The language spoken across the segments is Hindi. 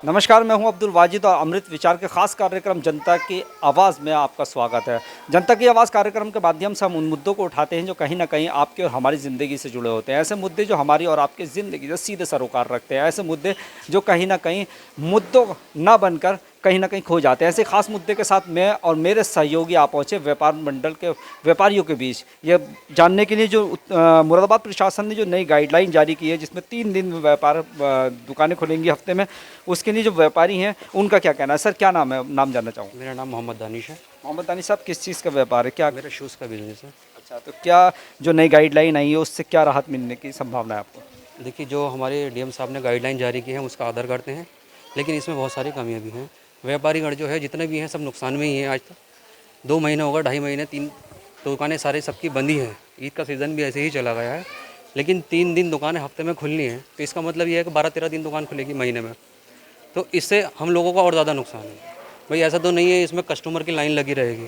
नमस्कार, मैं हूं अब्दुल वाजिद और अमृत विचार के खास कार्यक्रम जनता की आवाज़ में आपका स्वागत है। जनता की आवाज़ कार्यक्रम के माध्यम से हम उन मुद्दों को उठाते हैं जो कहीं ना कहीं आपके और हमारी ज़िंदगी से जुड़े होते हैं। ऐसे मुद्दे जो हमारी और आपकी ज़िंदगी से सीधे सरोकार रखते हैं, ऐसे मुद्दे जो कहीं ना कहीं मुद्दों ना बनकर कहीं ना कहीं खो जाते हैं। ऐसे खास मुद्दे के साथ मैं और मेरे सहयोगी आप पहुँचे व्यापार मंडल के व्यापारियों के बीच, ये जानने के लिए जो मुरादाबाद प्रशासन ने जो नई गाइडलाइन जारी की है, जिसमें 3 दिन में व्यापार दुकानें खुलेंगी हफ्ते में, उसके लिए जो व्यापारी हैं उनका क्या कहना है। सर, क्या नाम है, नाम जानना चाहूँगा। मेरा नाम मोहम्मद दानिश है। मोहम्मद दानिश साहब, किस चीज़ का व्यापार है, क्या? मेरा शूज़ का बिज़नेस है। अच्छा, तो क्या जो नई गाइडलाइन आई है उससे क्या राहत मिलने की संभावना है आपको? देखिए, जो हमारे डीएम साहब ने गाइडलाइन जारी की है उसका आदर करते हैं, लेकिन इसमें बहुत सारी कमियां भी हैं। व्यापारीगण जो है जितने भी हैं सब नुकसान में ही हैं। आज तक 2 महीने होगा, 2.5 महीने, 3 दुकानें सारी सबकी बंदी हैं। ईद का सीज़न भी ऐसे ही चला गया है, लेकिन 3 दिन दुकानें हफ्ते में खुलनी है, तो इसका मतलब ये है कि 12-13 दिन दुकान खुलेगी महीने में। तो इससे हम लोगों का और ज़्यादा नुकसान है। भाई ऐसा तो नहीं है इसमें कस्टमर की लाइन लगी रहेगी,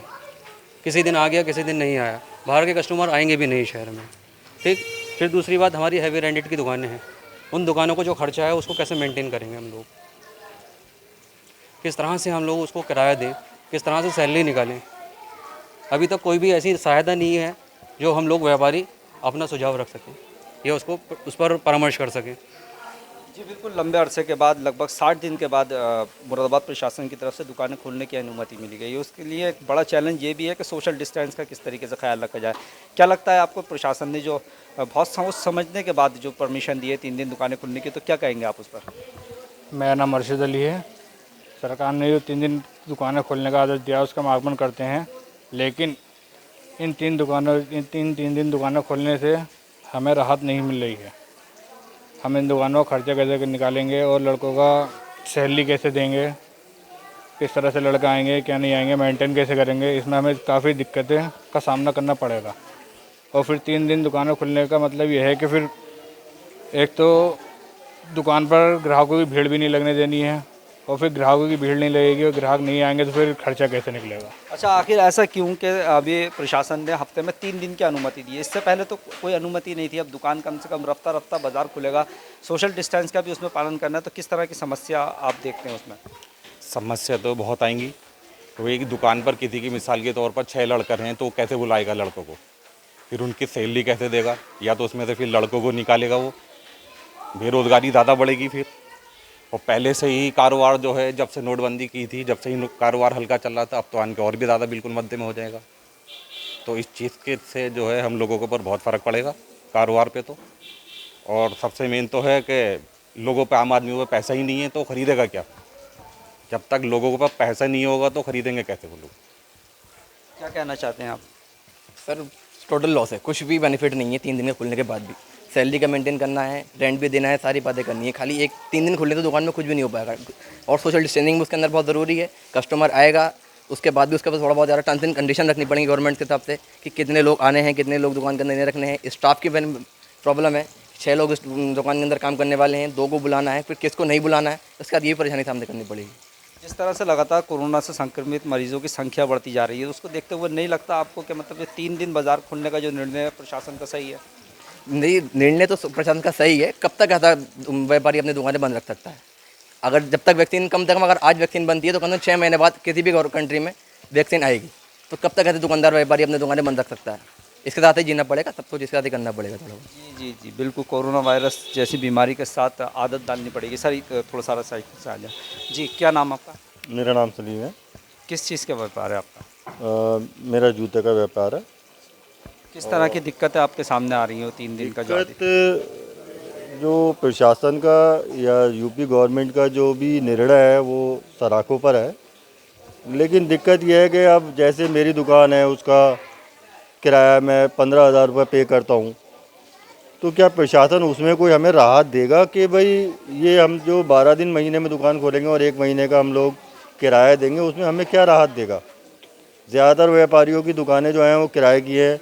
किसी दिन आ गया किसी दिन नहीं आया। बाहर के कस्टमर आएंगे भी नहीं शहर में, ठीक। फिर दूसरी बात, हमारी हैवी रेंटेड की दुकानें हैं, उन दुकानों को जो खर्चा है उसको कैसे मेंटेन करेंगे हम लोग, किस तरह से हम लोग उसको किराया दें, किस तरह से सैलरी निकालें। अभी तक कोई भी ऐसी सहायता नहीं है जो हम लोग व्यापारी अपना सुझाव रख सकें या उसको उस पर परामर्श कर सकें। जी बिल्कुल, लंबे अरसे के बाद लगभग 60 दिन के बाद मुरादाबाद प्रशासन की तरफ से दुकानें खोलने की अनुमति मिली गई है। उसके लिए एक बड़ा चैलेंज ये भी है कि सोशल डिस्टेंस का किस तरीके से ख्याल रखा जाए। क्या लगता है आपको, प्रशासन ने जो बहुत सोच समझने के बाद जो परमिशन दी है 3 दिन दुकानें खुलने की, तो क्या कहेंगे आप उस पर? मेरा नाम अर्शद अली है। सरकार ने जो 3 दिन दुकानें खोलने का आदेश दिया उसका हम आगमन करते हैं, लेकिन इन 3 दिन दुकानें खोलने से हमें राहत नहीं मिल रही है। हम इन दुकानों का खर्चा कैसे निकालेंगे और लड़कों का सैलरी कैसे देंगे, किस तरह से लड़के आएंगे क्या नहीं आएंगे, मेंटेन कैसे करेंगे, इसमें हमें काफ़ी दिक्कतें का सामना करना पड़ेगा। और फिर 3 दिन दुकानें खुलने का मतलब यह है कि फिर एक तो दुकान पर ग्राहकों की भीड़ भी नहीं लगने देनी है, और फिर ग्राहकों की भीड़ नहीं लगेगी और ग्राहक नहीं आएंगे तो फिर खर्चा कैसे निकलेगा। अच्छा, आखिर ऐसा क्यों कि अभी प्रशासन ने हफ्ते में 3 दिन की अनुमति दी है? इससे पहले तो कोई अनुमति नहीं थी। अब दुकान कम से कम रफ्ता रफ्ता बाजार खुलेगा, सोशल डिस्टेंस का भी उसमें पालन करना है, तो किस तरह की समस्या आप देखते हैं उसमें? समस्या तो बहुत आएंगी। तो एक दुकान पर किसी की मिसाल के तौर पर 6 लड़के हैं तो कैसे बुलाएगा लड़कों को, फिर उनकी सैलरी कैसे देगा, या तो उसमें से फिर लड़कों को निकालेगा, वो बेरोज़गारी ज़्यादा बढ़ेगी फिर। और पहले से ही कारोबार जो है, जब से नोटबंदी की थी, जब से ही कारोबार हल्का चल रहा था, अब तो आने के और भी ज़्यादा बिल्कुल मध्य में हो जाएगा। तो इस चीज़ के से जो है हम लोगों के ऊपर बहुत फ़र्क पड़ेगा कारोबार पे तो। और सबसे मेन तो है कि लोगों पे, आम आदमियों पे पैसा ही नहीं है तो ख़रीदेगा क्या। जब तक लोगों के पास पैसा नहीं होगा तो ख़रीदेंगे कैसे वो लोग। क्या कहना चाहते हैं आप? सर, टोटल लॉस है, कुछ भी बेनिफिट नहीं है 3 दिन के खुलने के बाद भी। सैलरी का मेंटेन करना है, रेंट भी देना है, सारी बातें करनी है। खाली एक 3 दिन खुले तो दुकान में कुछ भी नहीं हो पाएगा। और सोशल डिस्टेंसिंग भी उसके अंदर बहुत ज़रूरी है। कस्टमर आएगा उसके बाद भी उसके पास थोड़ा बहुत ज़्यादा टर्म्स एंड कंडीशन रखनी पड़ेंगी गवर्नमेंट के तरफ से, कि कितने लोग आने हैं, कितने लोग दुकान के अंदर नहीं रखने हैं। स्टाफ की प्रॉब्लम है, 6 लोग इस दुकान के अंदर काम करने वाले हैं, 2 को बुलाना है, फिर किसको नहीं बुलाना है, उसके बाद ये परेशानी सामने करनी पड़ेगी। जिस तरह से लगातार कोरोना से संक्रमित मरीजों की संख्या बढ़ती जा रही है, उसको देखते हुए नहीं लगता आपको कि मतलब ये 3 दिन बाजार खोलने का जो निर्णय है प्रशासन का सही है? नहीं, निर्णय तो प्रशासन का सही है। कब तक ऐसा व्यापारी अपनी दुकानें बंद रख सकता है? अगर जब तक वैक्सीन, कम से कम अगर आज वैक्सीन बनती है तो कम से कम 6 महीने बाद किसी भी कंट्री में वैक्सीन आएगी, तो कब तक ऐसे दुकानदार व्यापारी अपनी दुकानें बंद रख सकता है? इसके साथ ही जीना पड़ेगा, सब कुछ इसके साथ ही करना पड़ेगा थोड़ा बहुत। जी जी जी बिल्कुल, कोरोना वायरस जैसी बीमारी के साथ आदत डालनी पड़ेगी। सर, थोड़ा सारा साइड से आ जाए। जी, क्या नाम आपका? मेरा नाम सलीम है। किस चीज़ का व्यापार है आपका? मेरा जूते का व्यापार है। किस तरह की दिक्कतें आपके सामने आ रही हैं 3 दिन का जो दिक्कत जो प्रशासन का या यूपी गवर्नमेंट का जो भी निर्णय है वो सराखों पर है, लेकिन दिक्कत यह है कि अब जैसे मेरी दुकान है उसका किराया मैं 15,000 रुपये पे करता हूँ, तो क्या प्रशासन उसमें कोई हमें राहत देगा कि भाई ये हम जो 12 दिन महीने में दुकान खोलेंगे और 1 महीने का हम लोग किराया देंगे, उसमें हमें क्या राहत देगा। ज़्यादातर व्यापारियों की दुकानें जो हैं वो किराए की है,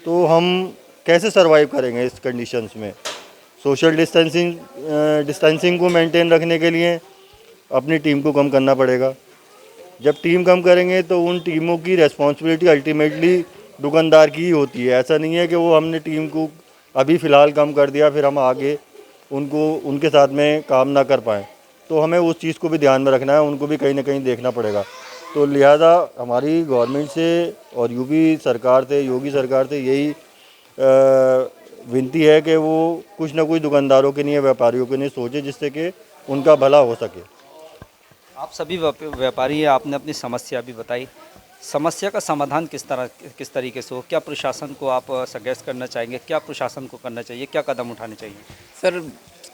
तो हम कैसे सरवाइव करेंगे इस कंडीशंस में। सोशल डिस्टेंसिंग को मेंटेन रखने के लिए अपनी टीम को कम करना पड़ेगा। जब टीम कम करेंगे तो उन टीमों की रिस्पॉन्सिबिलिटी अल्टीमेटली दुकानदार की ही होती है। ऐसा नहीं है कि वो हमने टीम को अभी फ़िलहाल कम कर दिया फिर हम आगे उनको उनके साथ में काम ना कर पाएँ। तो हमें उस चीज़ को भी ध्यान में रखना है, उनको भी कहीं ना कहीं देखना पड़ेगा। तो लिहाजा हमारी गवर्नमेंट से और यूपी सरकार से, योगी सरकार से यही विनती है कि वो कुछ ना कुछ दुकानदारों के लिए, व्यापारियों के लिए सोचे, जिससे कि उनका भला हो सके। आप सभी व्यापारी हैं, आपने अपनी समस्या भी बताई। समस्या का समाधान किस तरीके से हो? क्या प्रशासन को आप सजेस्ट करना चाहेंगे? क्या प्रशासन को करना चाहिए? क्या कदम उठाने चाहिए? सर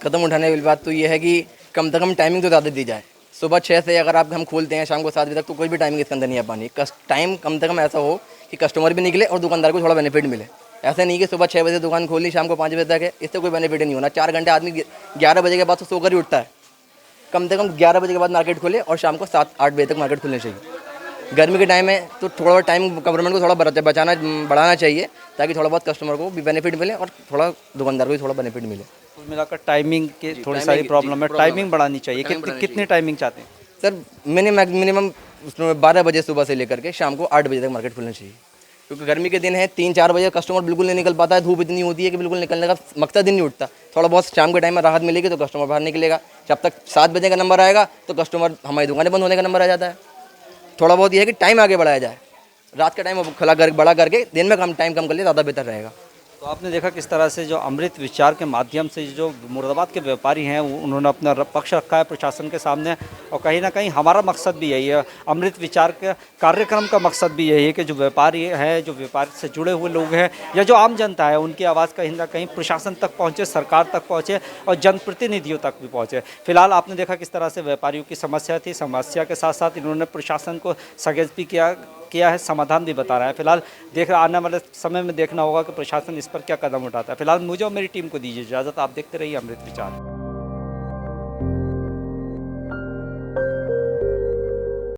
कदम उठाने वाली बात तो ये है कि कम से कम टाइमिंग तो ज़्यादा दी जाए। सुबह 6 से अगर आप हम खोलते हैं शाम को 7 बजे तक, तो कोई भी टाइमिंग इसके अंदर नहीं आ पानी। टाइम कम से कम ऐसा हो कि कस्टमर भी निकले और दुकानदार को थोड़ा बेनिफिट मिले। ऐसा नहीं कि सुबह 6 बजे दुकान खोली शाम को 5 बजे तक है, इससे कोई बेनिफिट नहीं होना। 4 घंटे आदमी 11 बजे के बाद तो सोकर ही उठता है। कम से कम 11 बजे के बाद मार्केट खोले और शाम को 7-8 बजे तक मार्केट खुलनी चाहिए। गर्मी के टाइम है तो थोड़ा टाइम गवर्नमेंट को थोड़ा बढ़ाना चाहिए, ताकि थोड़ा बहुत कस्टमर को भी बेनिफिट मिले और थोड़ा दुकानदार को भी थोड़ा बेनिफिट मिले। कुल मिलाकर टाइमिंग की थोड़ी सारी प्रॉब्लम है, टाइमिंग बढ़ानी चाहिए। कितनी टाइमिंग चाहते हैं? सर मिनिमम 12 बजे सुबह से लेकर के शाम को 8 बजे तक मार्केट खुलना चाहिए, क्योंकि गर्मी के दिन है। 3-4 बजे कस्टमर बिल्कुल नहीं निकल पाता है, धूप इतनी होती है कि बिल्कुल निकलने का मकसद ही नहीं उठता। थोड़ा बहुत शाम के टाइम में राहत मिलेगी तो कस्टमर बाहर निकलेगा। जब तक 7 बजे का नंबर आएगा तो कस्टमर, हमारी दुकानें बंद होने का नंबर आ जाता है। थोड़ा बहुत ये है कि टाइम आगे बढ़ाया जाए, रात का टाइम बड़ा करके दिन में टाइम कम कर ले, ज़्यादा बेहतर रहेगा। तो आपने देखा किस तरह से जो अमृत विचार के माध्यम से जो मुरादाबाद के व्यापारी हैं उन्होंने अपना पक्ष रखा है प्रशासन के सामने। और कहीं ना कहीं हमारा मकसद भी यही है, अमृत विचार के कार्यक्रम का मकसद भी यही है कि जो व्यापारी हैं, जो व्यापार से जुड़े हुए लोग हैं या जो आम जनता है, उनकी आवाज़ कहीं ना कहीं प्रशासन तक पहुँचे, सरकार तक पहुँचे और जनप्रतिनिधियों तक भी पहुँचे। फिलहाल आपने देखा किस तरह से व्यापारियों की समस्या थी, समस्या के साथ साथ इन्होंने प्रशासन को सजेस्ट भी किया है, समाधान भी बता रहा है। फिलहाल आने वाले समय में देखना होगा कि प्रशासन इस पर क्या कदम उठाता है। फिलहाल मुझे और मेरी टीम को दीजिए इजाज़त। आप देखते रहिए अमृत विचार।